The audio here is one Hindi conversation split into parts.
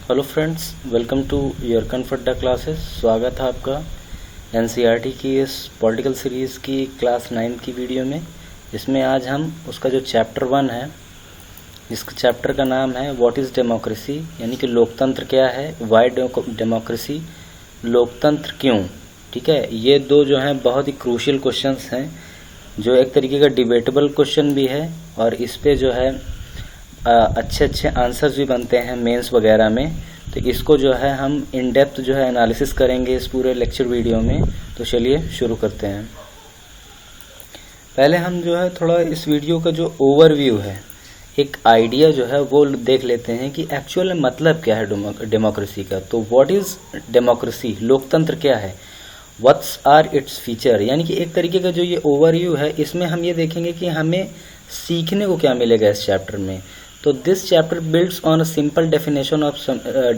Hello friends, welcome to your कन्फर्टा क्लासेस। स्वागत है आपका एनसीईआरटी की इस पॉलिटिकल सीरीज़ की क्लास 9 की वीडियो में। इसमें आज हम उसका जो चैप्टर 1 है, जिसका चैप्टर का नाम है व्हाट इज़ डेमोक्रेसी, यानी कि लोकतंत्र क्या है, वाई डेमोक्रेसी, लोकतंत्र क्यों। ठीक है, ये दो जो हैं बहुत ही क्रूशियल क्वेश्चंस हैं, जो एक तरीके का डिबेटेबल क्वेश्चन भी है और इस पे जो है अच्छे आंसर्स भी बनते हैं मेंस वगैरह में। तो इसको जो है हम इन डेप्थ जो है एनालिसिस करेंगे इस पूरे लेक्चर वीडियो में। तो चलिए शुरू करते हैं। पहले हम जो है थोड़ा इस वीडियो का जो ओवरव्यू है, एक आइडिया जो है वो देख लेते हैं कि एक्चुअल मतलब क्या है डेमोक्रेसी का। तो व्हाट इज़ डेमोक्रेसी, लोकतंत्र क्या है, व्हाट्स आर इट्स फीचर, यानी कि एक तरीके का जो ये ओवरव्यू है, इसमें हम ये देखेंगे कि हमें सीखने को क्या मिलेगा इस चैप्टर में। तो this chapter builds on a simple definition of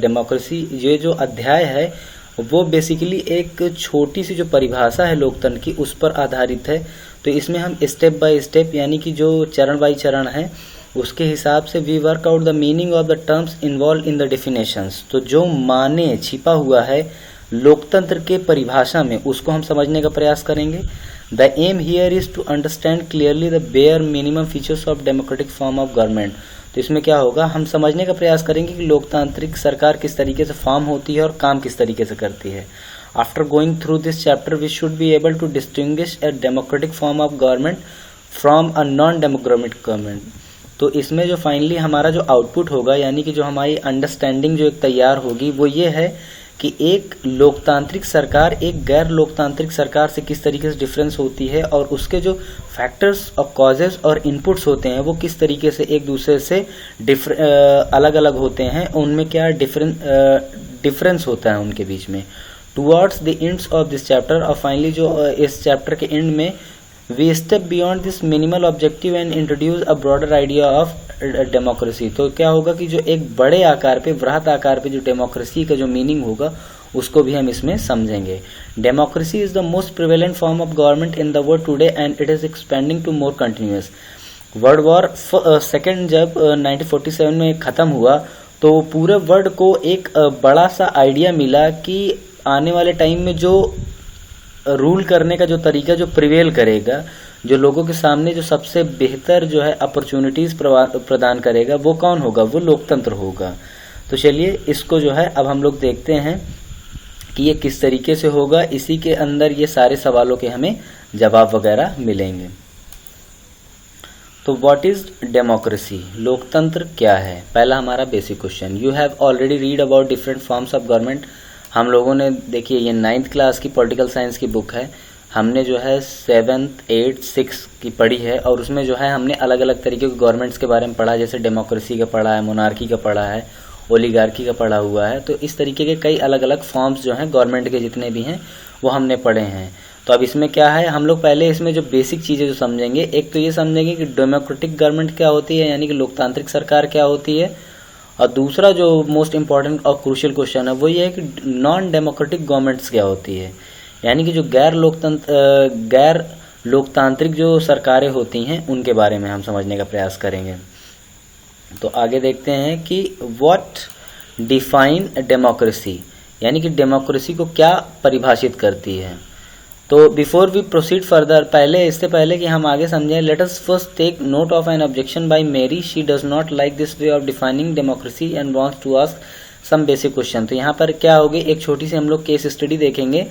democracy. ये जो अध्याय है वो बेसिकली एक छोटी सी जो परिभाषा है लोकतंत्र की, उस पर आधारित है। तो इसमें हम स्टेप बाय स्टेप, यानी कि जो चरण बाय चरण है, उसके हिसाब से we work out the meaning of the terms involve in the definitions. तो जो माने छिपा हुआ है लोकतंत्र के परिभाषा में, उसको हम समझने का प्रयास करेंगे। The aim here is to understand clearly the bare minimum features of democratic form of government. तो इसमें क्या होगा, हम समझने का प्रयास करेंगे कि लोकतांत्रिक सरकार किस तरीके से फॉर्म होती है और काम किस तरीके से करती है। After going through this chapter we should be able to distinguish a democratic form of government from a non democratic government. तो इसमें जो फाइनली हमारा जो आउटपुट होगा, यानी कि जो हमारी अंडरस्टैंडिंग जो एक तैयार होगी, वो ये है कि एक लोकतांत्रिक सरकार एक गैर लोकतांत्रिक सरकार से किस तरीके से डिफरेंस होती है, और उसके जो फैक्टर्स और कॉजेज और इनपुट्स होते हैं वो किस तरीके से एक दूसरे से अलग अलग होते हैं, उनमें क्या डिफरेंस होता है उनके बीच में। Towards the ends of this chapter, और फाइनली जो इस चैप्टर के एंड में we step beyond this minimal objective and introduce a broader idea of democracy. तो क्या होगा कि जो एक बड़े आकार पे, वृहत आकार पे जो डेमोक्रेसी का जो मीनिंग होगा, उसको भी हम इसमें समझेंगे। Democracy is the most prevalent form of government in the world today and it is expanding to more continuous. World war second जब 1947 में खत्म हुआ, तो पूरे वर्ल्ड को एक बड़ा सा आइडिया मिला कि आने वाले टाइम में जो रूल करने का जो तरीका जो प्रिवेल करेगा, जो लोगों के सामने जो सबसे बेहतर जो है अपॉर्चुनिटीज प्रदान करेगा, वो कौन होगा, वो लोकतंत्र होगा। तो चलिए इसको जो है अब हम लोग देखते हैं कि ये किस तरीके से होगा। इसी के अंदर ये सारे सवालों के हमें जवाब वगैरह मिलेंगे। तो व्हाट इज डेमोक्रेसी, लोकतंत्र क्या है, पहला हमारा basic question. You have already read about different forms of government. हम लोगों ने, देखिए ये 9th क्लास की पॉलिटिकल साइंस की बुक है, हमने जो है 7th, 8th, 6th की पढ़ी है, और उसमें जो है हमने अलग अलग तरीके के गवर्नमेंट्स के बारे में पढ़ा, जैसे डेमोक्रेसी का पढ़ा है, मोनार्की का पढ़ा है, ओलिगार्की का पढ़ा हुआ है। तो इस तरीके के कई अलग अलग फॉर्म्स जो हैं गवर्नमेंट के जितने भी हैं वो हमने पढ़े हैं। तो अब इसमें क्या है, हम लोग पहले इसमें जो बेसिक चीज़ें जो समझेंगे, एक तो ये समझेंगे कि डेमोक्रेटिक गवर्नमेंट क्या होती है, यानी कि लोकतांत्रिक सरकार क्या होती है, और दूसरा जो मोस्ट इंपॉर्टेंट और क्रूशियल क्वेश्चन है वो ये है कि नॉन डेमोक्रेटिक गवर्नमेंट्स क्या होती है, यानी कि जो गैर लोकतांत्रिक जो सरकारें होती हैं उनके बारे में हम समझने का प्रयास करेंगे। तो आगे देखते हैं कि व्हाट डिफाइन डेमोक्रेसी, यानी कि डेमोक्रेसी को क्या परिभाषित करती है। तो बिफोर वी प्रोसीड फर्दर, इससे पहले कि हम आगे समझें, let us first take note of an objection by Mary. She does not like this way of defining democracy and wants to ask some basic question. तो यहाँ पर क्या होगी, एक छोटी सी हम लोग केस स्टडी देखेंगे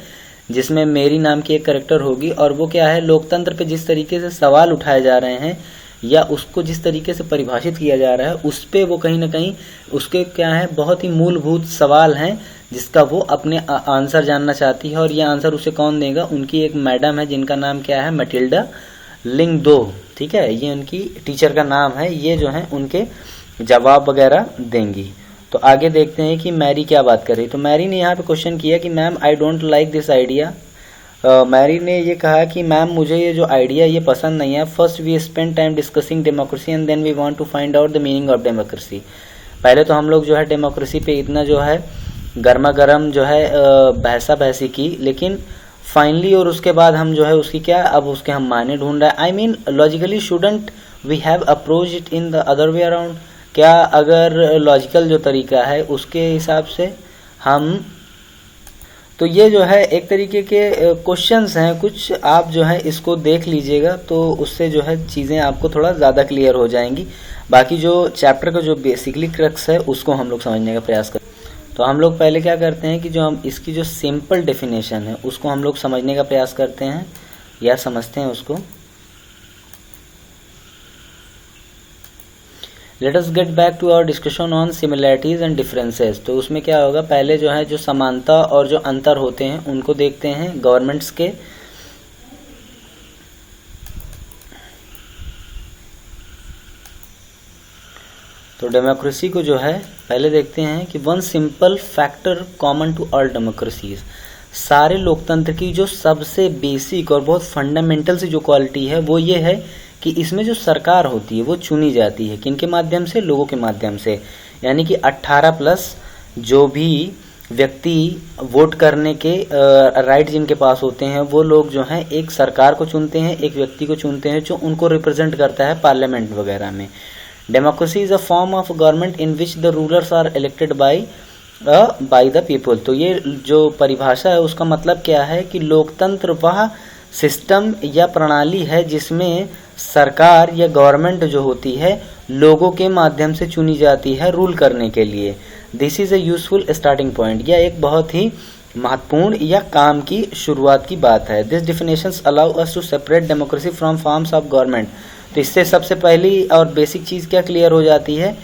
जिसमें मेरी नाम की एक कैरेक्टर होगी, और वो क्या है, लोकतंत्र पे जिस तरीके से सवाल उठाए जा रहे हैं या उसको जिस तरीके से परिभाषित किया जा रहा है, उस पे वो कहीं ना कहीं उसके क्या है, बहुत ही मूलभूत सवाल हैं जिसका वो अपने आंसर जानना चाहती है। और ये आंसर उसे कौन देगा, उनकी एक मैडम है जिनका नाम क्या है, मैटिल्डा लिंगदो। ठीक है, ये उनकी टीचर का नाम है, ये जो है उनके जवाब वगैरह देंगी। तो आगे देखते हैं कि मैरी क्या बात कर रही है। तो मैरी ने यहाँ पे क्वेश्चन किया कि ma'am I don't like this idea. Mary ने ये कहा कि मैम मुझे ये जो आइडिया ये पसंद नहीं है। First we spend time discussing democracy and then we want to find out the meaning of democracy. पहले तो हम लोग जो है डेमोक्रेसी पे इतना जो है गर्मा गर्म जो है बहसा बहसी की, लेकिन फाइनली और उसके बाद हम जो है उसकी क्या, अब उसके हम मायने ढूंढ रहे हैं। I mean logically shouldn't we have approach it in the other way around, क्या अगर लॉजिकल जो तरीका है उसके हिसाब से हम, तो ये जो है एक तरीके के क्वेश्चंस हैं कुछ, आप जो है इसको देख लीजिएगा तो उससे जो है चीज़ें आपको थोड़ा ज़्यादा क्लियर हो जाएंगी। बाकी जो चैप्टर का जो बेसिकली क्रक्स है उसको हम लोग समझने का प्रयास करें। तो हम लोग पहले क्या करते हैं कि जो हम इसकी जो सिंपल डेफिनेशन है उसको हम लोग समझने का प्रयास करते हैं या समझते हैं उसको। Let us get back to our discussion on similarities and differences. तो उसमें क्या होगा, पहले जो है जो समानता और जो अंतर होते हैं उनको देखते हैं गवर्नमेंट्स के। तो डेमोक्रेसी को जो है पहले देखते हैं कि one simple factor common to all democracies, सारे लोकतंत्र की जो सबसे बेसिक और बहुत फंडामेंटल सी जो क्वालिटी है वो ये है कि इसमें जो सरकार होती है वो चुनी जाती है किनके माध्यम से, लोगों के माध्यम से। यानी कि 18+ जो भी व्यक्ति वोट करने के राइट जिनके पास होते हैं वो लोग जो हैं एक सरकार को चुनते हैं, एक व्यक्ति को चुनते हैं जो उनको रिप्रेजेंट करता है पार्लियामेंट वगैरह में। Democracy is a form of government in which the rulers are elected by the people. तो ये जो परिभाषा है उसका मतलब क्या है कि लोकतंत्र वह सिस्टम या प्रणाली है जिसमें सरकार या गवर्नमेंट जो होती है लोगों के माध्यम से चुनी जाती है रूल करने के लिए। This is a useful starting point, यह एक बहुत ही महत्वपूर्ण या काम की शुरुआत की बात है। This definitions allow us to separate democracy from forms of government. तो इससे सबसे पहली और बेसिक चीज़ क्या क्लियर हो जाती है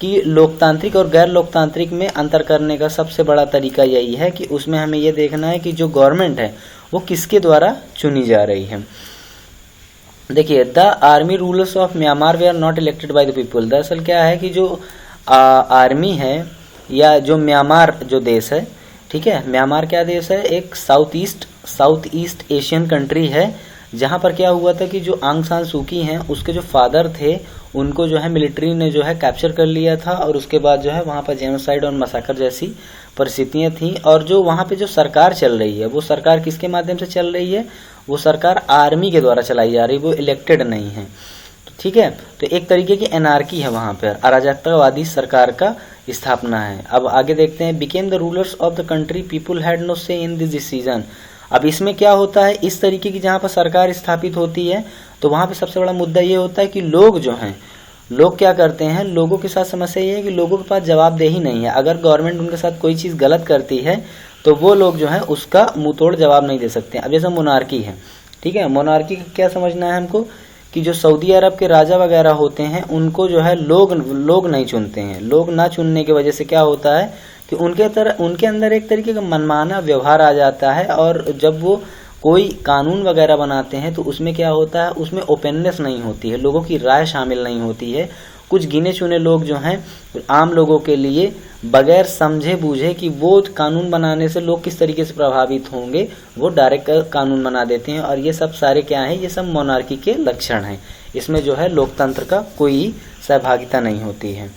कि लोकतांत्रिक और गैर लोकतांत्रिक में अंतर करने का सबसे बड़ा तरीका यही है कि उसमें हमें ये देखना है कि जो गवर्नमेंट है वो किसके द्वारा चुनी जा रही है। देखिए, the army rulers of Myanmar they are not elected by the people. दरअसल क्या है कि जो आर्मी है या जो म्यांमार जो देश है, ठीक है, म्यांमार क्या देश है, एक साउथ ईस्ट एशियन कंट्री है जहाँ पर क्या हुआ था कि जो आंग सान सूकी हैं उसके जो फादर थे उनको जो है मिलिट्री ने जो है कैप्चर कर लिया था और उसके बाद जो है वहाँ पर जेनोसाइड और मसाकर जैसी परिस्थितियाँ थीं। और जो वहाँ पे जो सरकार चल रही है वो सरकार किसके माध्यम से चल रही है, वो सरकार आर्मी के द्वारा चलाई जा रही है, वो इलेक्टेड नहीं है। ठीक है, तो एक तरीके की एनार्की है वहाँ पर, अराजकतावादी सरकार का स्थापना है। अब आगे देखते हैं, became the rulers of the country people had no say in this decision. अब इसमें क्या होता है, इस तरीके की जहाँ पर सरकार स्थापित होती है तो वहाँ पे सबसे बड़ा मुद्दा ये होता है कि लोग जो हैं, लोग क्या करते हैं, लोगों के साथ समस्या ये है कि लोगों के पास जवाबदेही नहीं है। अगर गवर्नमेंट उनके साथ कोई चीज़ गलत करती है तो वो लोग जो है उसका मुंह तोड़ जवाब नहीं दे सकते। अब जैसे मोनार्की है, ठीक है, मोनार्की का क्या समझना है हमको कि जो सऊदी अरब के राजा वगैरह होते हैं उनको जो है लोग नहीं चुनते हैं। लोग ना चुनने की वजह से क्या होता है कि उनके अंदर एक तरीके का मनमाना व्यवहार आ जाता है और जब वो कोई कानून वगैरह बनाते हैं तो उसमें क्या होता है, उसमें ओपननेस नहीं होती है, लोगों की राय शामिल नहीं होती है। कुछ गिने चुने लोग जो हैं आम लोगों के लिए बगैर समझे बूझे कि वो कानून बनाने से लोग किस तरीके से प्रभावित होंगे वो डायरेक्ट कानून बना देते हैं। और ये सब सारे क्या हैं, ये सब मोनार्की के लक्षण हैं। इसमें जो है लोकतंत्र का कोई सहभागिता नहीं होती है।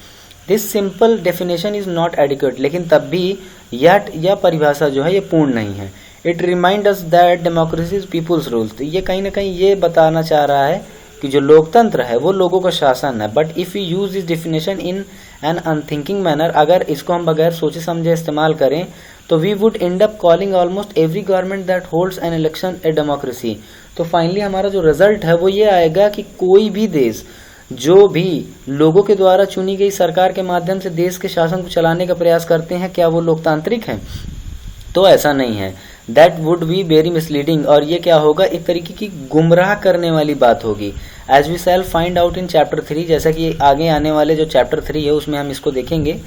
This simple definition is not adequate, लेकिन तब भी यह परिभाषा जो है ये पूर्ण नहीं है। It remind us that democracy is people's rules. तो ये कहीं ना कहीं ये बताना चाह रहा है कि जो लोकतंत्र है वो लोगों का शासन है। But if you use this definition in an unthinking manner, अगर इसको हम बगैर सोचे समझे इस्तेमाल करें तो we would end up calling almost every government that holds an election a democracy. तो फाइनली हमारा जो रिजल्ट है वो ये आएगा कि कोई भी देश जो भी लोगों के द्वारा चुनी गई सरकार के माध्यम से देश के शासन को चलाने का प्रयास करते हैं, क्या वो लोकतांत्रिक हैं? तो ऐसा नहीं है। That would be very misleading, और ये क्या होगा, एक तरीके की गुमराह करने वाली बात होगी। As we shall find out in chapter 3, जैसा कि आगे आने वाले जो चैप्टर 3 है उसमें हम इसको देखेंगे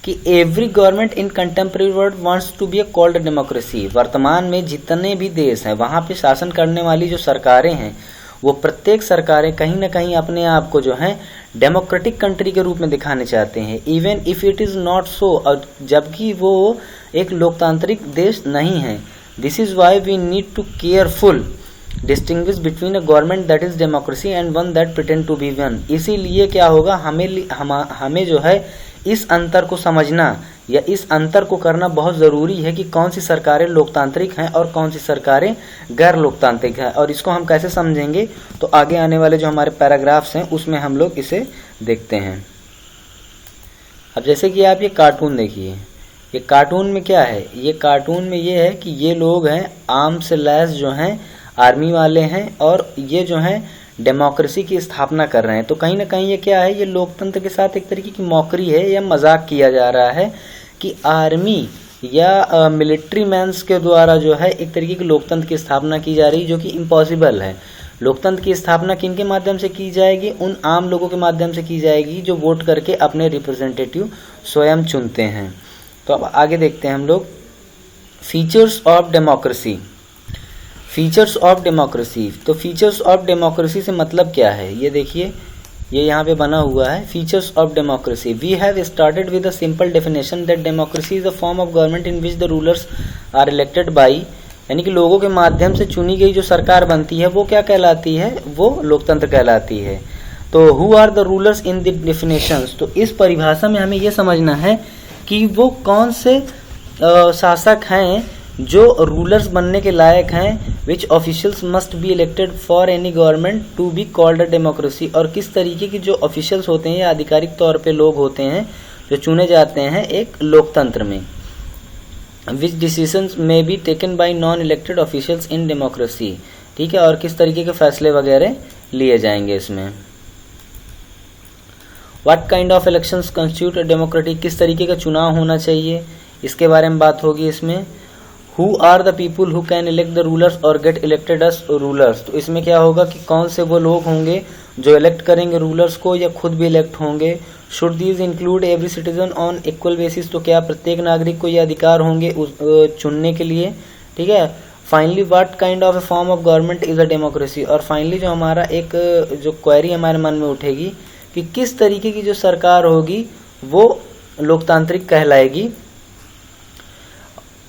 कि every government in contemporary world wants to be a called democracy. वर्तमान में जितने भी देश हैं वहाँ पे शासन करने वाली जो सरकारें हैं वो प्रत्येक सरकारें कहीं ना कहीं अपने आप को जो है डेमोक्रेटिक कंट्री के रूप में दिखाने चाहते हैं, even if it is not so, और जबकि वो एक लोकतांत्रिक देश नहीं है। This is why we need to careful distinguish between a government that is democracy and one that pretend to be one. इसीलिए क्या होगा, हमें जो है इस अंतर को समझना या इस अंतर को करना बहुत ज़रूरी है कि कौन सी सरकारें लोकतांत्रिक हैं और कौन सी सरकारें गैर लोकतांत्रिक हैं। और इसको हम कैसे समझेंगे, तो आगे आने वाले जो हमारे पैराग्राफ्स हैं उसमें हम लोग इसे देखते हैं। अब जैसे कि आप ये कार्टून देखिए, ये कार्टून में क्या है, ये कार्टून में ये है कि ये लोग हैं आर्म्स से लैस जो हैं आर्मी वाले हैं और ये जो हैं डेमोक्रेसी की स्थापना कर रहे हैं। तो कहीं ना कहीं ये क्या है, ये लोकतंत्र के साथ एक तरीके की मौकरी है या मजाक किया जा रहा है कि आर्मी या मिलिट्री मैन्स के द्वारा जो है एक तरीके की लोकतंत्र की स्थापना की जा रही है, जो कि इम्पॉसिबल है। लोकतंत्र की स्थापना किन के माध्यम से की जाएगी, उन आम लोगों के माध्यम से की जाएगी जो वोट करके अपने रिप्रेजेंटेटिव स्वयं चुनते हैं। तो अब आगे देखते हैं हम लोग features of democracy. Features of democracy, तो फीचर्स ऑफ डेमोक्रेसी से मतलब क्या है, ये देखिए ये यहाँ पे बना हुआ है। Features of democracy, we have started with a simple definition that democracy is a form of government in which the rulers are elected by, यानी कि लोगों के माध्यम से चुनी गई जो सरकार बनती है वो क्या कहलाती है, वो लोकतंत्र कहलाती है। तो who are the rulers in the definitions, तो इस परिभाषा में हमें ये समझना है कि वो कौन से शासक हैं जो रूलर्स बनने के लायक हैं, which officials must be elected for any government to be called a democracy, और किस तरीके की जो ऑफिशियल्स होते हैं या आधिकारिक तौर पे लोग होते हैं जो चुने जाते हैं एक लोकतंत्र में। विच डिसीजंस में be taken by non elected officials in democracy, ठीक है, और किस तरीके के फैसले वगैरह लिए जाएंगे इसमें। What kind of elections constitute a democratic, किस तरीके का चुनाव होना चाहिए, इसके बारे में बात होगी इसमें। Who are the people who can elect the rulers or get elected as rulers, तो इसमें क्या होगा कि कौन से वो लोग होंगे जो इलेक्ट करेंगे रूलर्स को या खुद भी इलेक्ट होंगे। Should these include every citizen on equal basis, तो क्या प्रत्येक नागरिक को ये अधिकार होंगे चुनने के लिए, ठीक है। Finally what kind of A form of government is a democracy, और फाइनली जो हमारा एक जो क्वेरी हमारे मन में उठेगी कि किस तरीके की जो सरकार होगी वो लोकतांत्रिक कहलाएगी।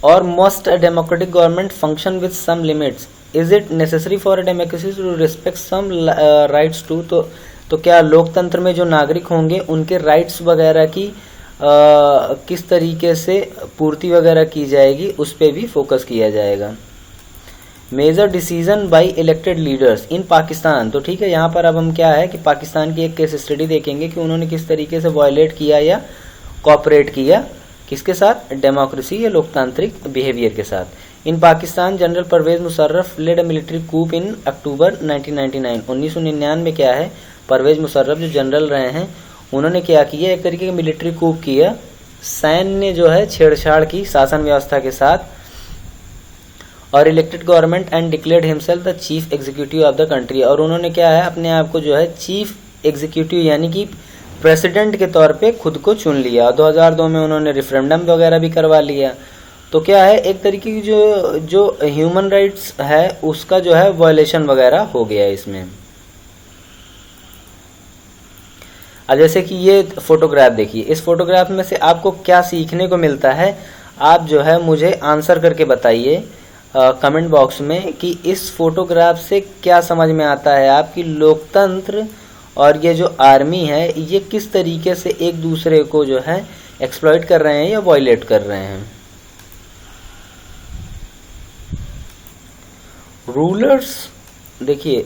और must a democratic government function with some limits, is it necessary for a democracy to respect some rights too, तो क्या लोकतंत्र में जो नागरिक होंगे उनके राइट्स वगैरह की किस तरीके से पूर्ति वगैरह की जाएगी, उस पर भी फोकस किया जाएगा। Major decision by elected leaders in Pakistan, तो ठीक है, यहाँ पर अब हम क्या है कि पाकिस्तान की एक केस स्टडी देखेंगे कि उन्होंने किस तरीके से वायलेट किया या कॉपरेट किया किसके साथ, डेमोक्रेसी या लोकतांत्रिक बिहेवियर के साथ। In Pakistan general Pervez Musharraf led a military coup in October 1999, 1999 में क्या है, परवेज मुशर्रफ जो जनरल रहे हैं उन्होंने क्या किया, एक तरीके का मिलिट्री कूप किया, सैन्य ने जो है छेड़छाड़ की शासन व्यवस्था के साथ, और elected government and declared himself the chief executive of the country, और उन्होंने क्या है अपने आप को जो है चीफ एग्जीक्यूटिव यानी कि प्रेसिडेंट के तौर पे खुद को चुन लिया। 2002 में उन्होंने रेफरेंडम वगैरह भी करवा लिया। तो क्या है, एक तरीके की जो ह्यूमन राइट्स है उसका जो है वायलेशन वगैरह हो गया इसमें। अब जैसे कि ये फोटोग्राफ देखिए, इस फोटोग्राफ में से आपको क्या सीखने को मिलता है, आप जो है मुझे आंसर करके बताइए कमेंट बॉक्स में कि इस फोटोग्राफ से क्या समझ में आता है आपकी लोकतंत्र और ये जो आर्मी है ये किस तरीके से एक दूसरे को जो है एक्सप्लॉइट कर रहे हैं या वायलेट कर रहे हैं। रूलर्स देखिए,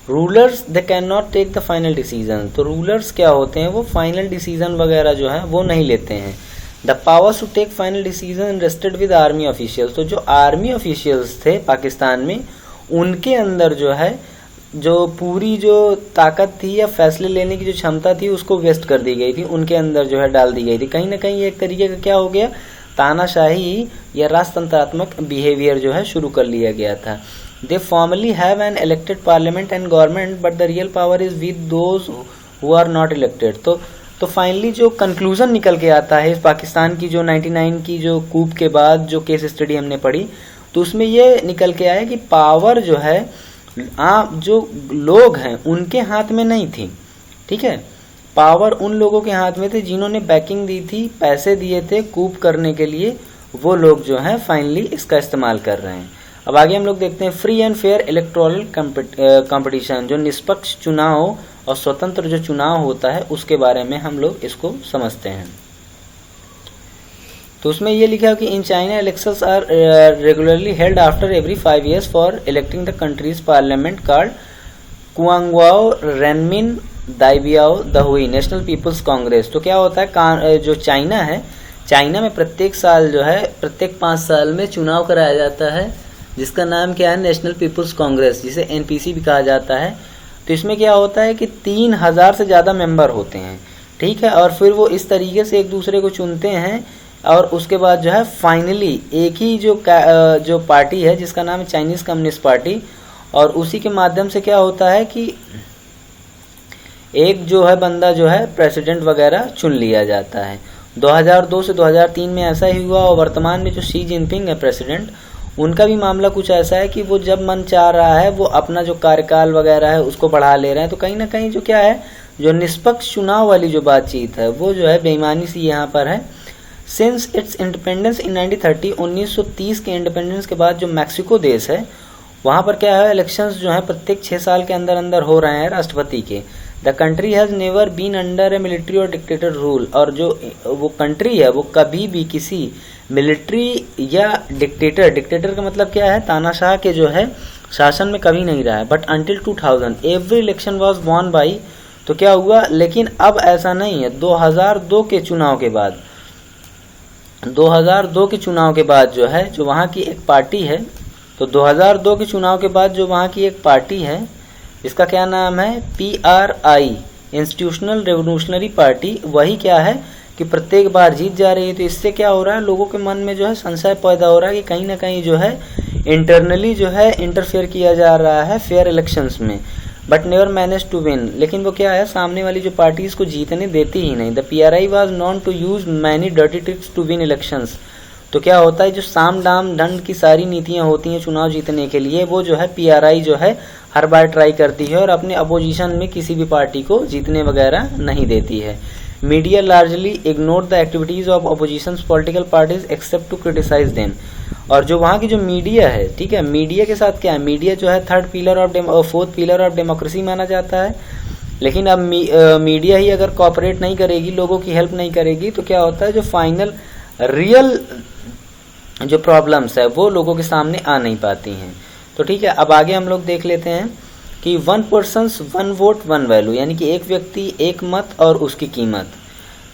rulers they can not take the final decision, तो रूलर्स क्या होते हैं, वो फाइनल डिसीजन वगैरह जो है वो नहीं लेते हैं। The powers to take final decision rested with army officials, तो जो आर्मी ऑफिशियल्स थे पाकिस्तान में उनके अंदर जो है जो पूरी जो ताकत थी या फैसले लेने की जो क्षमता थी उसको वेस्ट कर दी गई थी, उनके अंदर जो है डाल दी गई थी। कहीं ना कहीं एक तरीके का क्या हो गया, तानाशाही या राजतंत्रात्मक बिहेवियर जो है शुरू कर लिया गया था। They formally have an elected parliament and government but the real power is with those who are not elected. तो फाइनली जो कंक्लूजन निकल के आता है इस पाकिस्तान की जो 99 की जो कूप के बाद जो केस स्टडी हमने पढ़ी, तो उसमें ये निकल के आया कि पावर जो है जो लोग हैं उनके हाथ में नहीं थी, ठीक है, पावर उन लोगों के हाथ में थे जिन्होंने बैकिंग दी थी, पैसे दिए थे कूप करने के लिए, वो लोग जो हैं फाइनली इसका इस्तेमाल कर रहे हैं। अब आगे हम लोग देखते हैं free and fair electoral competition, जो निष्पक्ष चुनाव और स्वतंत्र जो चुनाव होता है उसके बारे में हम लोग इसको समझते हैं। तो उसमें ये लिखा है कि in China elections are regularly held after every 5 years for electing the country's parliament called Quanguo Renmin Daibiao Dahui national people's congress. तो क्या होता है, जो चाइना है, चाइना में प्रत्येक साल जो है, प्रत्येक 5 साल में चुनाव कराया जाता है, जिसका नाम क्या है, नेशनल पीपल्स कांग्रेस, जिसे एनपीसी भी कहा जाता है। तो इसमें क्या होता है कि 3000 से ज़्यादा मेंबर होते हैं, ठीक है, और फिर वो इस तरीके से एक दूसरे को चुनते हैं, और उसके बाद जो है फाइनली एक ही जो पार्टी है जिसका नाम है चाइनीज़ कम्युनिस्ट पार्टी, और उसी के माध्यम से क्या होता है कि एक जो है बंदा जो है प्रेसिडेंट वगैरह चुन लिया जाता है। 2002 से 2003 में ऐसा ही हुआ, और वर्तमान में जो शी जिनपिंग है प्रेसिडेंट, उनका भी मामला कुछ ऐसा है कि वो जब मन चाह रहा है वो अपना जो कार्यकाल वगैरह है उसको बढ़ा ले रहे हैं। तो कहीं ना कहीं जो क्या है, जो निष्पक्ष चुनाव वाली जो बातचीत है वो जो है बेईमानी सी यहाँ पर है। सिंस इट्स इंडिपेंडेंस इन 1930, 1930 के इंडिपेंडेंस के बाद जो मैक्सिको देश है वहाँ पर क्या है, इलेक्शंस जो है प्रत्येक 6 साल के अंदर अंदर हो रहे हैं राष्ट्रपति के। The country has never been under a military or dictator rule, और जो वो कंट्री है वो कभी भी किसी मिलिट्री या डिक्टेटर का मतलब क्या है, तानाशाह के जो है शासन में कभी नहीं रहा है। But until 2000 every election was won by, तो क्या हुआ, लेकिन अब ऐसा नहीं है। 2002 के चुनाव के बाद, 2002 के चुनाव के बाद जो है, जो वहाँ की एक पार्टी है, तो 2002 के चुनाव के बाद जो वहाँ की एक पार्टी है इसका क्या नाम है, PRI, इंस्टीट्यूशनल रेवोल्यूशनरी पार्टी, वही क्या है कि प्रत्येक बार जीत जा रही है। तो इससे क्या हो रहा है, लोगों के मन में जो है संशय पैदा हो रहा है कि कहीं ना कहीं जो है इंटरनली जो है इंटरफेयर किया जा रहा है फेयर इलेक्शंस में, but never manage to win. लेकिन वो क्या है, सामने वाली जो पार्टीज को जीतने देती ही नहीं। The PRI was known to use many dirty tricks to win elections. तो क्या होता है, जो साम दाम दंड की सारी नीतियां होती हैं चुनाव जीतने के लिए, वो जो है PRI जो है हर बार ट्राई करती है और अपने अपोजिशन में किसी भी पार्टी को जीतने वगैरह नहीं देती है। Media largely ignore the activities of opposition political parties except to criticise them. और जो वहाँ की जो मीडिया है, ठीक है, मीडिया के साथ क्या है, मीडिया जो है फोर्थ पिलर ऑफ डेमोक्रेसी माना जाता है। लेकिन अब मीडिया ही अगर कॉपरेट नहीं करेगी, लोगों की हेल्प नहीं करेगी, तो क्या होता है, जो फाइनल रियल जो प्रॉब्लम्स है वो लोगों के सामने आ नहीं पाती हैं। तो ठीक है, अब आगे हम लोग देख लेते हैं कि 1 पर्सन 1 वोट 1 वैल्यू, यानी कि एक व्यक्ति एक मत और उसकी कीमत।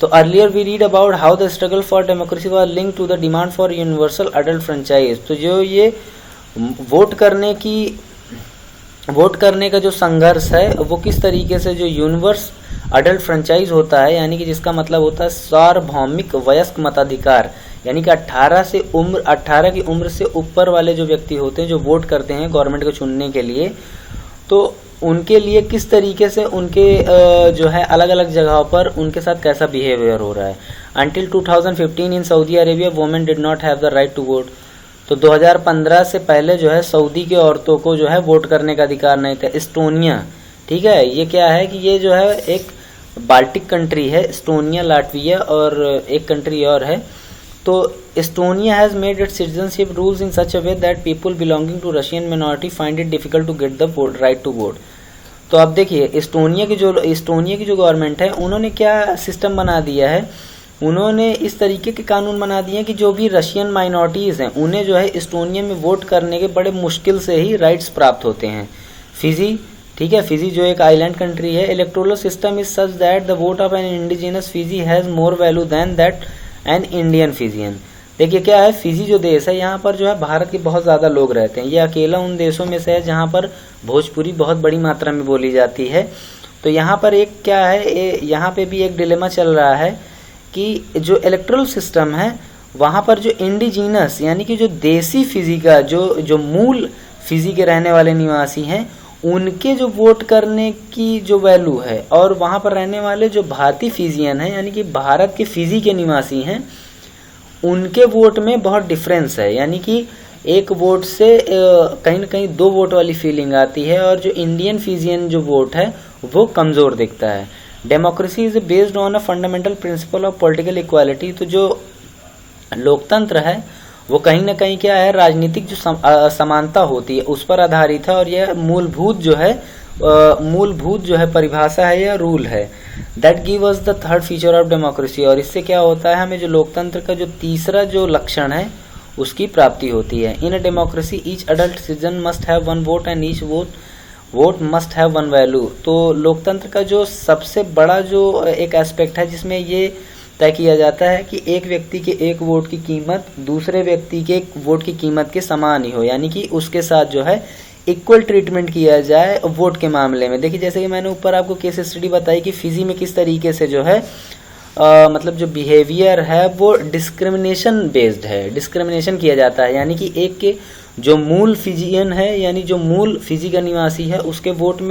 तो earlier we read about how the struggle for democracy was linked to the demand for universal adult franchise. तो जो ये वोट करने का जो संघर्ष है वो किस तरीके से, जो यूनिवर्स अडल्ट फ्रेंचाइज होता है, यानी कि जिसका मतलब होता है सार्वभौमिक वयस्क मताधिकार, यानी कि 18 की उम्र से ऊपर वाले जो व्यक्ति होते हैं जो वोट करते हैं गवर्नमेंट को चुनने के लिए, तो उनके लिए किस तरीके से उनके जो है अलग अलग जगहों पर उनके साथ कैसा बिहेवियर हो रहा है। Until 2015 in Saudi Arabia women did not have the right to vote. तो 2015 से पहले जो है सऊदी के औरतों को जो है वोट करने का अधिकार नहीं था। एस्टोनिया, ठीक है, ये क्या है कि ये जो है एक बाल्टिक कंट्री है, एस्टोनिया, लाटविया और एक कंट्री और है। तो Estonia has made its citizenship rules in such a way that people belonging to Russian minority find it difficult to get the right to vote. तो अब देखिए, एस्टोनिया की जो गवर्नमेंट है उन्होंने क्या सिस्टम बना दिया है, उन्होंने इस तरीके के कानून बना दिए हैं कि जो भी रशियन माइनॉरिटीज़ हैं उन्हें जो है एस्टोनिया में वोट करने के बड़े मुश्किल से ही राइट्स प्राप्त होते हैं। फिजी, ठीक है, फिजी जो एक आइलैंड कंट्री है, electoral system is such that the vote of an indigenous Fiji has more value than that an Indian Fijian. देखिए क्या है, फिजी जो देश है यहाँ पर जो है भारत के बहुत ज़्यादा लोग रहते हैं। ये अकेला उन देशों में से है जहाँ पर भोजपुरी बहुत बड़ी मात्रा में बोली जाती है। तो यहाँ पर एक क्या है, यहाँ पे भी एक डिलेमा चल रहा है कि जो इलेक्टोरल सिस्टम है वहाँ पर जो इंडिजीनस यानी कि जो देसी फिजी का जो मूल फिजी के रहने वाले निवासी हैं उनके जो वोट करने की जो वैल्यू है, और वहाँ पर रहने वाले जो भारतीय फिजियन हैं यानी कि भारत के फिजी के निवासी हैं उनके वोट में बहुत डिफरेंस है। यानी कि एक वोट से कहीं ना कहीं 2 वोट वाली फीलिंग आती है, और जो इंडियन फिजियन जो वोट है वो कमज़ोर दिखता है। Democracy is based on a fundamental principle of political equality. तो जो लोकतंत्र है वो कहीं ना कहीं क्या है, राजनीतिक जो समानता होती है उस पर आधारित है, और यह मूलभूत जो है परिभाषा है या रूल है। That give us the third feature of democracy. और इससे क्या होता है, हमें जो लोकतंत्र का जो तीसरा जो लक्षण है उसकी प्राप्ति होती है। In a democracy each adult citizen must have 1 vote and each vote must have one value. तो लोकतंत्र का जो सबसे बड़ा जो एक एस्पेक्ट है जिसमें ये तय किया जाता है कि एक व्यक्ति के एक वोट की कीमत दूसरे व्यक्ति के एक वोट की कीमत के समान ही हो, यानी कि उसके साथ जो है इक्वल ट्रीटमेंट किया जाए वोट के मामले में। देखिए जैसे कि मैंने ऊपर आपको केस स्टडी बताई कि फिजी में किस तरीके से जो है मतलब जो बिहेवियर है वो डिस्क्रिमिनेशन बेस्ड है, डिस्क्रिमिनेशन किया जाता है, यानी कि एक के जो मूल फिजियन है यानी जो मूल फिजी का निवासी है उसके वोट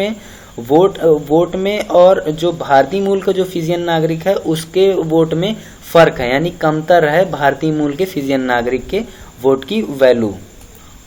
में और जो भारतीय मूल का जो फिजियन नागरिक है उसके वोट में फर्क है, यानी कमतर है भारतीय मूल के फिजियन नागरिक के वोट की वैल्यू।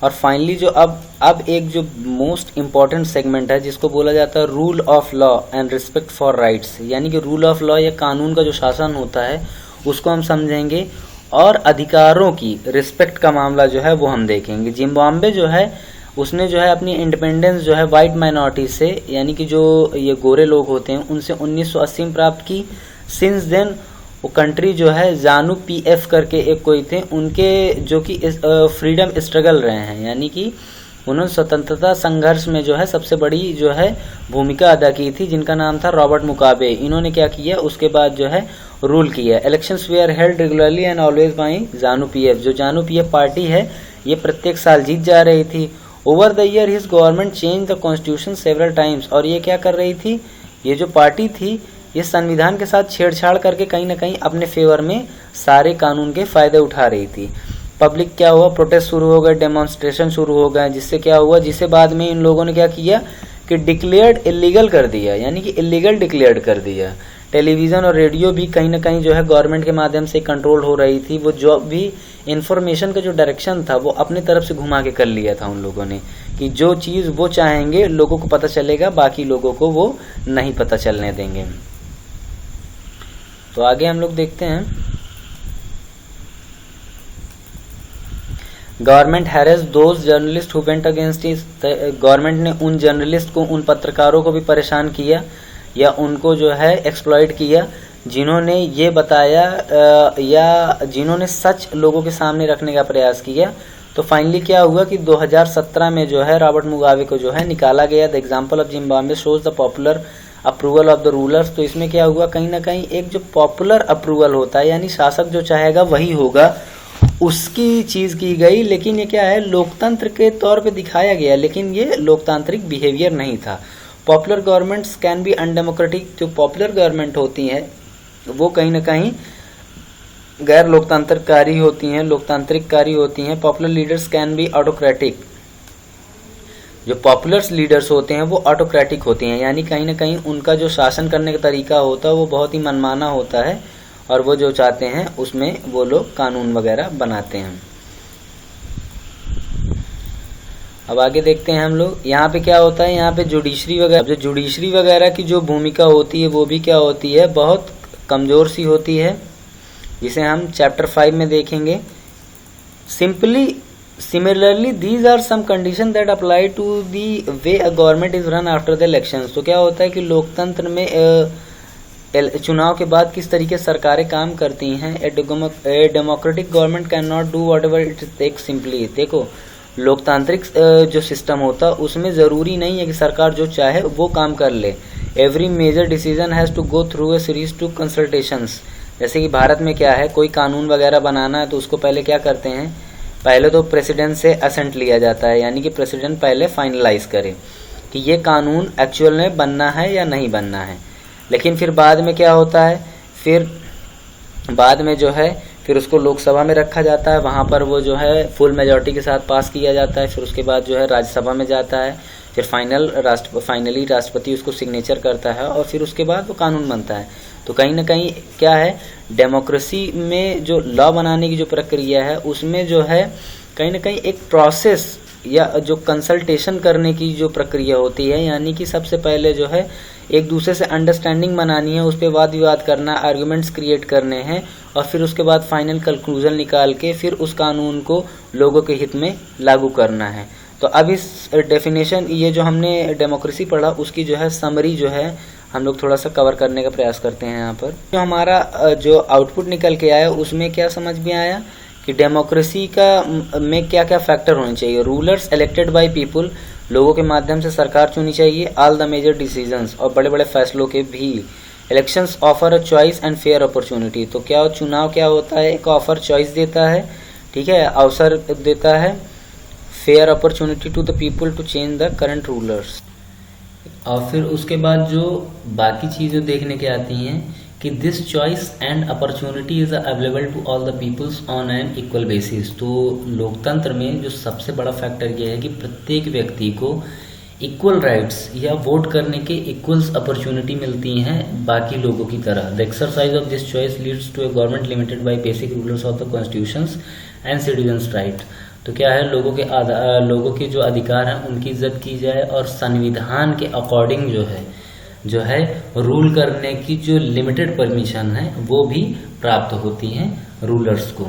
और फाइनली जो अब एक जो मोस्ट इम्पॉर्टेंट सेगमेंट है जिसको बोला जाता है rule of law and respect for rights, यानी कि रूल ऑफ लॉ या कानून का जो शासन होता है उसको हम समझेंगे और अधिकारों की रिस्पेक्ट का मामला जो है वो हम देखेंगे। जिम्बाब्वे जो है उसने जो है अपनी इंडिपेंडेंस जो है वाइट माइनॉरिटी से यानी कि जो ये गोरे लोग होते हैं उनसे 1980 में प्राप्त की। सिंस देन वो कंट्री जो है जानू पीएफ करके एक कोई थे उनके जो कि फ्रीडम स्ट्रगल रहे हैं, यानी कि उन्होंने स्वतंत्रता संघर्ष में जो है सबसे बड़ी जो है भूमिका अदा की थी, जिनका नाम था रॉबर्ट मुगाबे। इन्होंने क्या किया उसके बाद जो है रूल किया। Elections were held regularly and always by ZANU PF. जो जानू पीएफ पार्टी है ये प्रत्येक साल जीत जा रही थी। Over the year his government change the constitution several times. और ये क्या कर रही थी, ये जो पार्टी थी ये संविधान के साथ छेड़छाड़ करके कहीं ना कहीं अपने फेवर में सारे कानून के फायदे उठा रही थी। पब्लिक क्या हुआ, प्रोटेस्ट शुरू हो गए, डेमोन्स्ट्रेशन शुरू हो गए, जिससे क्या हुआ, जिसे बाद में इन लोगों ने क्या किया कि डिक्लेयर्ड इलीगल कर दिया, यानी कि इलीगल डिक्लेयर्ड कर दिया। टेलीविज़न और रेडियो भी कहीं ना कहीं जो है गवर्नमेंट के माध्यम से कंट्रोल हो रही थी। वो जो भी इंफॉर्मेशन का जो डायरेक्शन था वो अपनी तरफ से घुमा के कर लिया था उन लोगों ने कि जो चीज़ वो चाहेंगे लोगों को पता चलेगा, बाकी लोगों को वो नहीं पता चलने देंगे। तो आगे हम लोग देखते हैं। Government harass those journalist who went against it. Government ने उन जर्नलिस्ट को, उन पत्रकारों को भी परेशान किया या उनको जो है एक्सप्लॉइट किया जिन्होंने ये बताया या जिन्होंने सच लोगों के सामने रखने का प्रयास किया। तो फाइनली क्या हुआ कि 2017 में जो है रॉबर्ट मुगाबे को जो है निकाला गया। The example of Zimbabwe shows the popular approval of the rulers. तो इसमें क्या हुआ, कहीं ना कहीं एक जो पॉपुलर अप्रूवल होता है यानी शासक जो चाहेगा वही होगा, उसकी चीज़ की गई। लेकिन ये क्या है, लोकतंत्र के तौर पे दिखाया गया, लेकिन ये लोकतांत्रिक बिहेवियर नहीं था। Popular governments can be undemocratic. जो पॉपुलर गवर्नमेंट होती हैं वो कहीं ना कहीं गैर लोकतांत्रिककारी होती हैं, लोकतांत्रिककारी होती हैं। Popular leaders can be autocratic. जो पॉपुलर लीडर्स होते हैं वो ऑटोक्रेटिक होते हैं, यानी कहीं ना कहीं उनका जो शासन करने का तरीका होता है वो बहुत ही मनमाना होता है और वो जो चाहते हैं उसमें वो लोग कानून वगैरह बनाते हैं। अब आगे देखते हैं हम लोग। यहाँ पे क्या होता है, यहाँ पे जुडिशरी वगैरह, जो जुडिशरी वगैरह की जो भूमिका होती है वो भी क्या होती है, बहुत कमज़ोर सी होती है, जिसे हम चैप्टर 5 में देखेंगे। Similarly these are some condition that apply to the way a government is run after the elections. तो क्या होता है कि लोकतंत्र में चुनाव के बाद किस तरीके से सरकारें काम करती हैं। A democratic government can not do whatever it take simply. देखो लोकतांत्रिक जो सिस्टम होता है उसमें ज़रूरी नहीं है कि सरकार जो चाहे वो काम कर ले। Every major decision has to go through a series to consultations. जैसे कि भारत में क्या है, कोई कानून वगैरह बनाना है तो उसको पहले क्या करते हैं, पहले तो प्रेसिडेंट से असेंट लिया जाता है, यानी कि प्रेसिडेंट पहले फाइनलाइज करे कि ये कानून एक्चुअल में बनना है या नहीं बनना है। लेकिन फिर बाद में क्या होता है, फिर बाद में जो है फिर उसको लोकसभा में रखा जाता है, वहाँ पर वो जो है फुल मेजॉरिटी के साथ पास किया जाता है। फिर उसके बाद जो है राज्यसभा में जाता है, फिर फाइनली राष्ट्रपति उसको सिग्नेचर करता है और फिर उसके बाद वो कानून बनता है। तो कहीं ना कहीं क्या है, डेमोक्रेसी में जो लॉ बनाने की जो प्रक्रिया है उसमें जो है कहीं ना कहीं एक प्रोसेस या जो कंसल्टेशन करने की जो प्रक्रिया होती है, यानी कि सबसे पहले जो है एक दूसरे से अंडरस्टैंडिंग बनानी है, उस पर वाद विवाद करना, आर्गुमेंट्स क्रिएट करने हैं और फिर उसके बाद फाइनल कंक्लूजन निकाल के फिर उस कानून को लोगों के हित में लागू करना है। तो अब इस डेफिनेशन, ये जो हमने डेमोक्रेसी पढ़ा उसकी जो है समरी जो है हम लोग थोड़ा सा कवर करने का प्रयास करते हैं। यहाँ पर जो हमारा जो आउटपुट निकल के आया उसमें क्या समझ में आया कि डेमोक्रेसी का में क्या क्या फैक्टर होने चाहिए। रूलर्स इलेक्टेड बाय पीपुल, लोगों के माध्यम से सरकार चुनी चाहिए। ऑल द मेजर डिसीजंस, और बड़े बड़े फैसलों के भी। Elections offer a choice and fair opportunity, तो क्या चुनाव क्या होता है, एक ऑफर चॉइस देता है, ठीक है, अवसर देता है, fair opportunity to the people to change the current rulers. और फिर उसके बाद जो बाकी चीज़ें देखने के आती हैं कि this choice and opportunity is available to all the peoples on an equal basis. तो लोकतंत्र में जो सबसे बड़ा फैक्टर ये है कि प्रत्येक व्यक्ति को इक्वल राइट्स या वोट करने के इक्वल्स अपॉर्चुनिटी मिलती हैं बाकी लोगों की तरह। The exercise of this choice leads to a government limited by basic rules of the constitutions and citizens right. तो क्या है, लोगों के जो अधिकार हैं उनकी इज्जत की जाए और संविधान के अकॉर्डिंग जो है रूल करने की जो लिमिटेड परमिशन है वो भी प्राप्त होती हैं रूलर्स को।